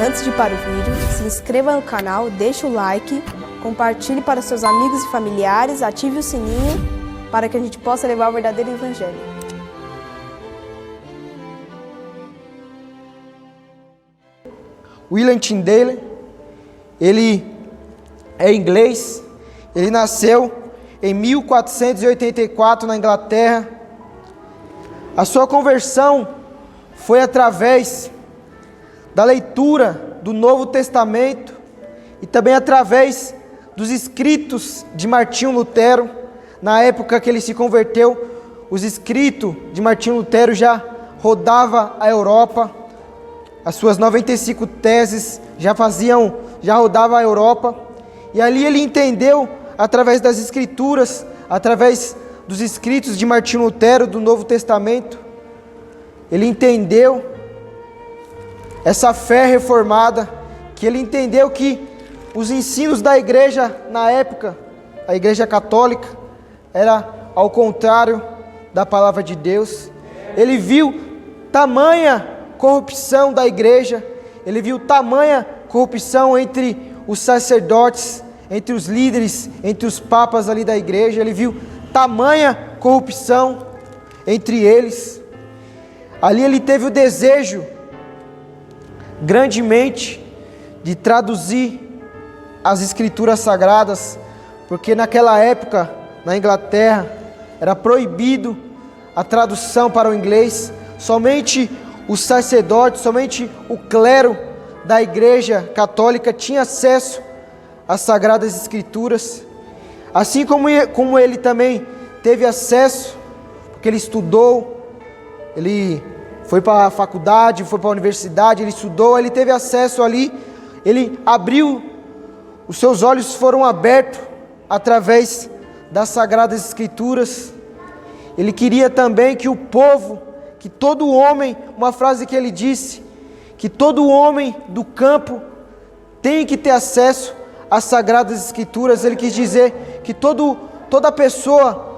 Antes de ir para o vídeo, se inscreva no canal, deixe o like, compartilhe para seus amigos e familiares, ative o sininho para que a gente possa levar o verdadeiro evangelho. William Tyndale, ele é inglês, ele nasceu em 1484 na Inglaterra. A sua conversão foi através da leitura do Novo Testamento e também através dos escritos de Martinho Lutero. Na época que ele se converteu, os escritos de Martinho Lutero já rodava a Europa. As suas 95 teses já rodava a Europa. E ali ele entendeu, através das escrituras, através dos escritos de Martinho Lutero, do Novo Testamento, ele entendeu essa fé reformada, que ele entendeu que os ensinos da igreja na época, a igreja católica, era ao contrário da palavra de Deus. Ele viu tamanha corrupção da igreja, ele viu tamanha corrupção entre os sacerdotes, entre os líderes, entre os papas ali da igreja. Ele viu tamanha corrupção entre eles. Ali ele teve o desejo grandemente de traduzir as escrituras sagradas, porque naquela época, na Inglaterra, era proibido a tradução para o inglês. Somente os sacerdotes, somente o clero da igreja católica tinha acesso às sagradas escrituras, assim como ele também teve acesso, porque ele estudou, ele foi para a faculdade, foi para a universidade, ele estudou, ele teve acesso ali, ele abriu, os seus olhos foram abertos através das sagradas escrituras. Ele queria também que o povo, que todo homem, uma frase que ele disse, que todo homem do campo tem que ter acesso às sagradas escrituras. Ele quis dizer que toda pessoa,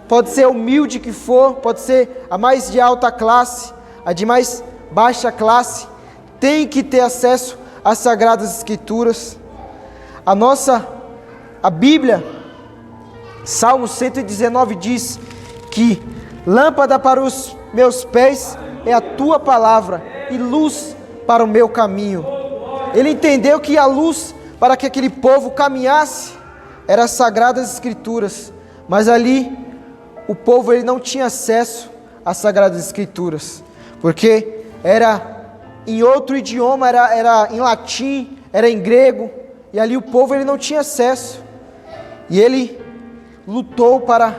pode ser humilde que for, pode ser a mais de alta classe, a de mais baixa classe, tem que ter acesso às sagradas escrituras. A Bíblia, Salmo 119 diz que lâmpada para os meus pés é a tua palavra e luz para o meu caminho. Ele entendeu que a luz para que aquele povo caminhasse eram as sagradas escrituras, mas ali o povo ele não tinha acesso às sagradas escrituras, porque era em outro idioma, era em latim, era em grego, e ali o povo ele não tinha acesso. E ele lutou para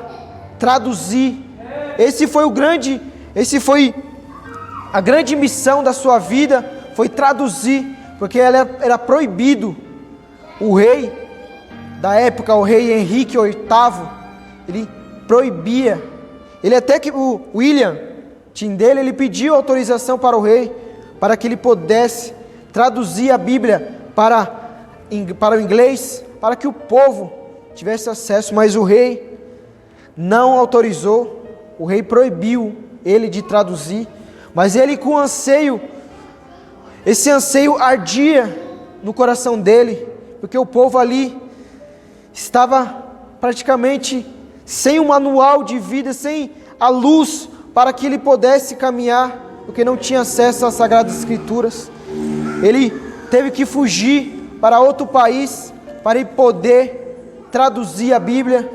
traduzir. Esse foi a grande missão da sua vida, foi traduzir, porque era proibido. O rei da época, o rei Henrique VIII, ele proibia. Ele até que o William Tyndale, ele pediu autorização para o rei, para que ele pudesse traduzir a Bíblia para o inglês, para que o povo tivesse acesso, mas o rei não autorizou, o rei proibiu ele de traduzir, mas ele com anseio, esse anseio ardia no coração dele, porque o povo ali estava praticamente sem um manual de vida, sem a luz para que ele pudesse caminhar, porque não tinha acesso às Sagradas Escrituras. Ele teve que fugir para outro país para ele poder traduzir a Bíblia.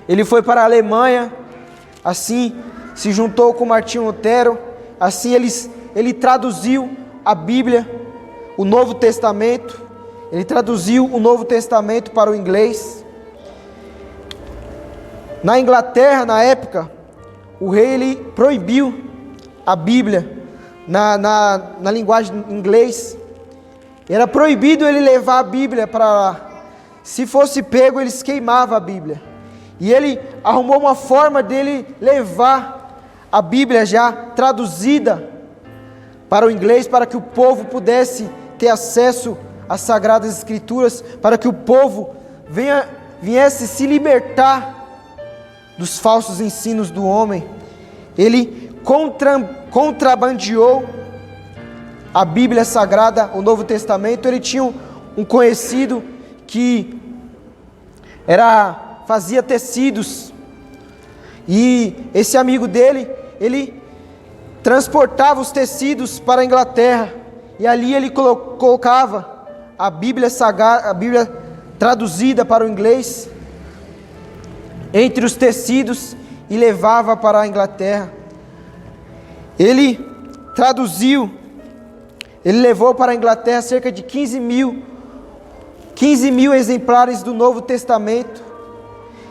Ele foi para a Alemanha, assim se juntou com Martinho Lutero, assim ele traduziu a Bíblia, o Novo Testamento. Ele traduziu o Novo Testamento para o inglês. Na Inglaterra, na época, o rei ele proibiu a Bíblia na linguagem inglês. Era proibido ele levar a Bíblia para lá. Se fosse pego, eles queimavam a Bíblia. E ele arrumou uma forma dele levar a Bíblia já traduzida para o inglês, para que o povo pudesse ter acesso às Sagradas Escrituras, para que o povo viesse se libertar dos falsos ensinos do homem. Ele contrabandeou a Bíblia Sagrada, o Novo Testamento, ele tinha um conhecido que fazia tecidos, e esse amigo dele, ele transportava os tecidos para a Inglaterra, e ali ele colocava a Bíblia Sagrada, a Bíblia traduzida para o inglês, entre os tecidos, e levava para a Inglaterra. Ele traduziu, ele levou para a Inglaterra cerca de 15 mil exemplares do Novo Testamento.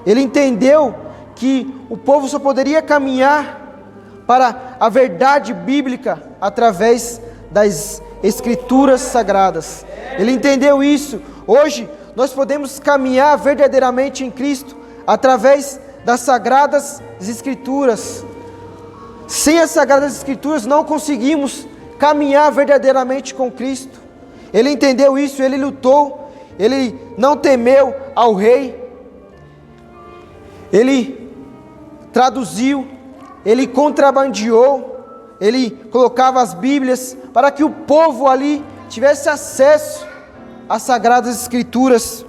Ele entendeu que o povo só poderia caminhar para a verdade bíblica através das Escrituras Sagradas. Ele entendeu isso. Hoje nós podemos caminhar verdadeiramente em Cristo através das Sagradas Escrituras. Sem as Sagradas Escrituras não conseguimos caminhar verdadeiramente com Cristo. Ele entendeu isso, ele lutou, ele não temeu ao rei, ele traduziu, ele contrabandeou, ele colocava as Bíblias para que o povo ali tivesse acesso às Sagradas Escrituras.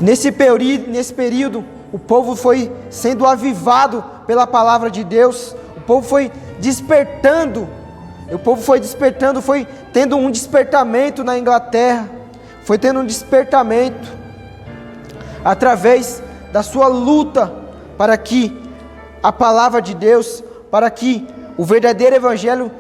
Nesse período, o povo foi sendo avivado pela palavra de Deus, o povo foi despertando, foi tendo um despertamento na Inglaterra, foi tendo um despertamento através da sua luta para que a palavra de Deus, para que o verdadeiro evangelho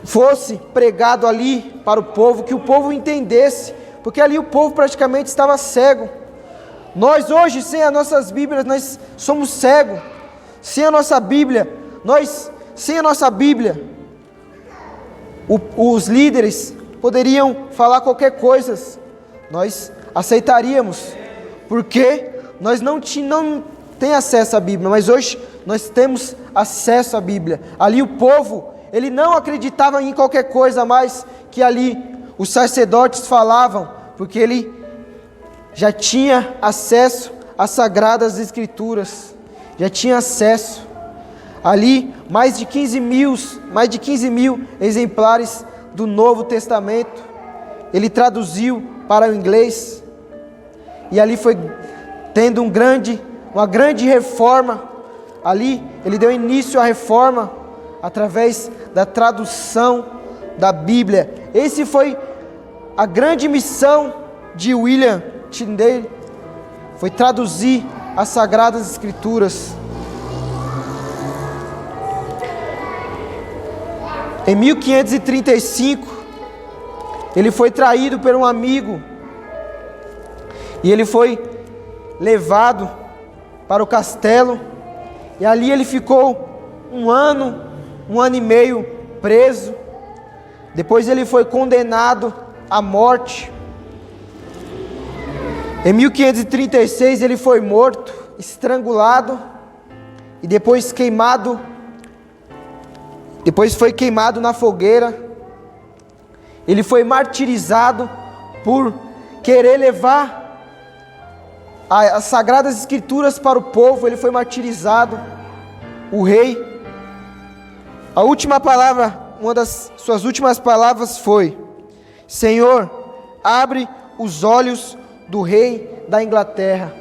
fosse pregado ali para o povo, que o povo entendesse, porque ali o povo praticamente estava cego. Nós hoje, sem as nossas Bíblias, nós somos cegos. Sem a nossa Bíblia, os líderes poderiam falar qualquer coisa, nós aceitaríamos, porque nós não temos acesso à Bíblia, mas hoje nós temos acesso à Bíblia. Ali o povo, ele não acreditava em qualquer coisa mais que ali os sacerdotes falavam, porque ele já tinha acesso às Sagradas Escrituras, já tinha acesso. Ali, mais de 15 mil exemplares do Novo Testamento, ele traduziu para o inglês, e ali foi tendo uma grande reforma. Ali, ele deu início à reforma, através da tradução da Bíblia. Esse foi a grande missão de William Tyndale, foi traduzir as Sagradas Escrituras. Em 1535, ele foi traído por um amigo, e ele foi levado para o castelo, e ali ele ficou um ano e meio preso. Depois ele foi condenado à morte. Em 1536 ele foi morto, estrangulado, e depois foi queimado na fogueira. Ele foi martirizado por querer levar as Sagradas Escrituras para o povo. Ele foi martirizado. O rei, a última palavra, uma das suas últimas palavras foi: Senhor, abre os olhos do rei da Inglaterra.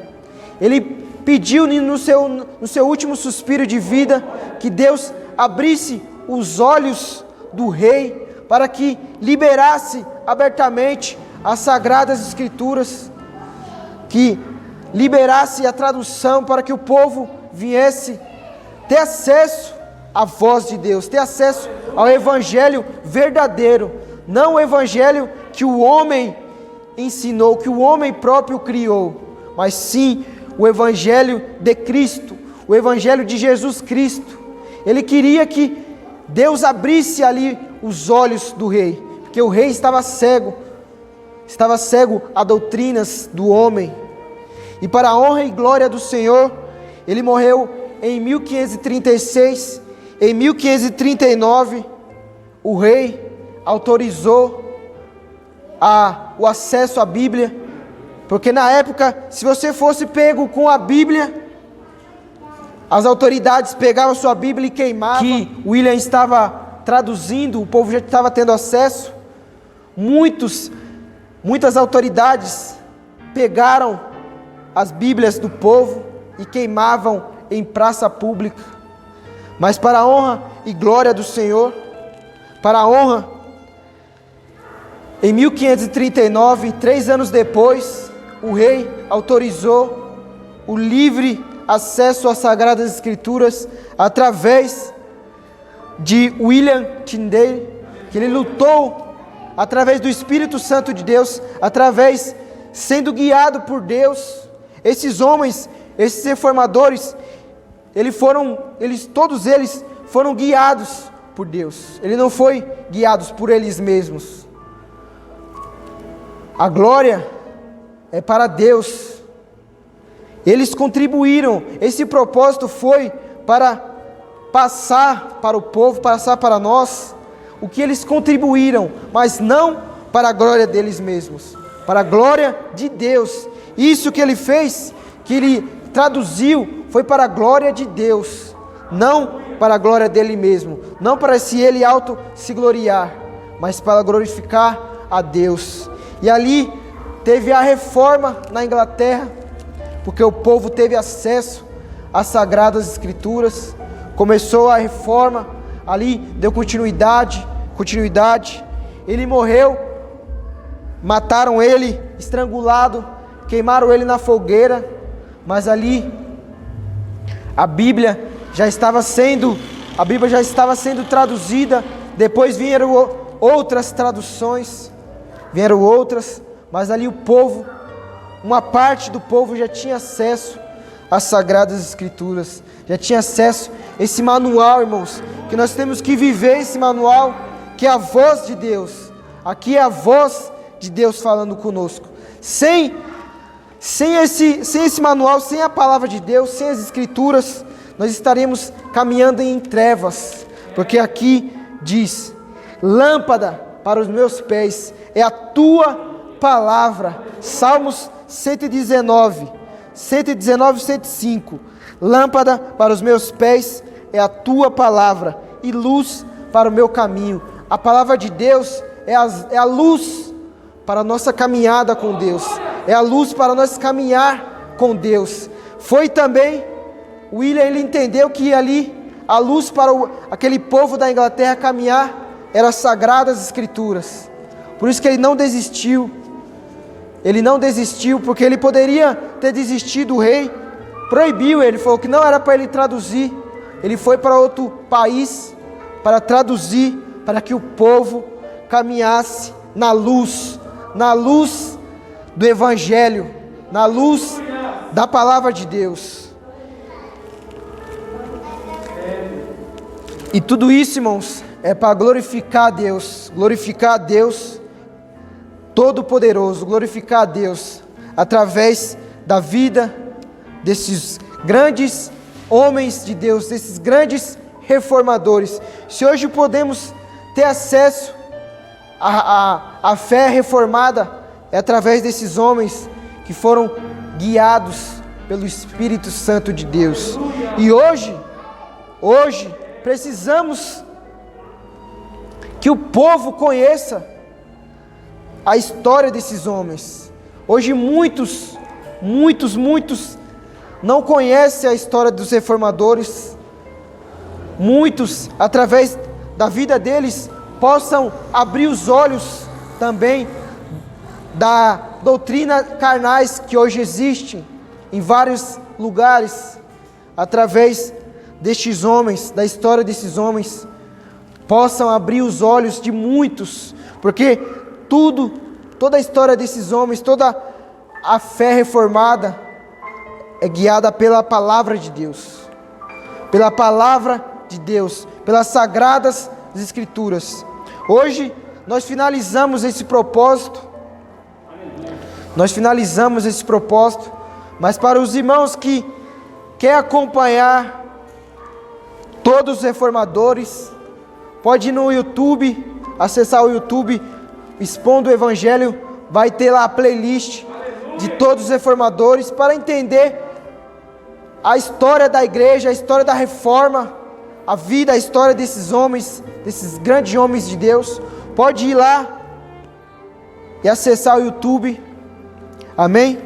Ele pediu no seu último suspiro de vida que Deus abrisse os olhos do rei para que liberasse abertamente as Sagradas Escrituras, que liberasse a tradução para que o povo viesse ter acesso à voz de Deus, ter acesso ao Evangelho verdadeiro, não o Evangelho que o homem ensinou, que o homem próprio criou, mas sim o Evangelho de Cristo, o Evangelho de Jesus Cristo. Ele queria que Deus abrisse ali os olhos do rei, porque o rei estava cego a doutrinas do homem. E para a honra e glória do Senhor, ele morreu em 1536. Em 1539, o rei autorizou o acesso à Bíblia, porque na época, se você fosse pego com a Bíblia, as autoridades pegavam sua Bíblia e queimavam, que William estava traduzindo, o povo já estava tendo acesso. Muitas autoridades pegaram as Bíblias do povo e queimavam em praça pública. Mas para a honra e glória do Senhor, para a honra, em 1539, 3 anos depois, o rei autorizou o livre acesso às Sagradas Escrituras através de William Tyndale, que ele lutou através do Espírito Santo de Deus, sendo guiado por Deus. Esses homens, esses reformadores, todos eles foram guiados por Deus. Ele não foi guiados por eles mesmos. A glória é para Deus. Eles contribuíram. Esse propósito foi para passar para o povo, passar para nós o que eles contribuíram, mas não para a glória deles mesmos, para a glória de Deus. Isso que ele fez, que ele traduziu, foi para a glória de Deus, não para a glória dele mesmo, não para ele auto se gloriar, mas para glorificar a Deus. E ali teve a reforma na Inglaterra, porque o povo teve acesso às Sagradas Escrituras. Começou a reforma, ali deu continuidade. Ele morreu, mataram ele, estrangulado, queimaram ele na fogueira, mas ali a Bíblia já estava sendo traduzida. Depois vieram outras traduções, mas ali o povo, uma parte do povo já tinha acesso às Sagradas Escrituras, já tinha acesso a esse manual, irmãos, que nós temos que viver esse manual, que é a voz de Deus. Aqui é a voz de Deus falando conosco. Sem esse manual, sem a palavra de Deus, sem as Escrituras, nós estaremos caminhando em trevas, porque aqui diz: lâmpada para os meus pés é a tua palavra. Salmos 119, 105. Lâmpada para os meus pés é a tua palavra e luz para o meu caminho. A palavra de Deus é a luz para a nossa caminhada com Deus, é a luz para nós caminhar com Deus. Foi também, William, ele entendeu que ali a luz para aquele povo da Inglaterra caminhar eram as Sagradas Escrituras. Por isso que ele não desistiu. Ele não desistiu, porque ele poderia ter desistido. O rei proibiu ele, falou que não era para ele traduzir. Ele foi para outro país para traduzir, para que o povo caminhasse na luz do Evangelho, na luz da palavra de Deus. E tudo isso, irmãos, é para glorificar a Deus Todo-Poderoso, glorificar a Deus através da vida desses grandes homens de Deus, desses grandes reformadores. Se hoje podemos ter acesso à fé reformada, é através desses homens que foram guiados pelo Espírito Santo de Deus. E hoje precisamos que o povo conheça a história desses homens. Hoje muitos não conhecem a história dos reformadores. Muitos, através da vida deles, possam abrir os olhos também da doutrina carnais que hoje existe em vários lugares. Através destes homens, da história desses homens, possam abrir os olhos de muitos, porque toda a história desses homens, toda a fé reformada é guiada pela palavra de Deus, pelas Sagradas Escrituras. Hoje nós finalizamos esse propósito, mas para os irmãos que querem acompanhar todos os reformadores, pode ir no YouTube, acessar o YouTube, Expondo o Evangelho, vai ter lá a playlist de todos os reformadores, para entender a história da igreja, a história da reforma, a vida, a história desses homens, desses grandes homens de Deus, pode ir lá e acessar o YouTube. Amém?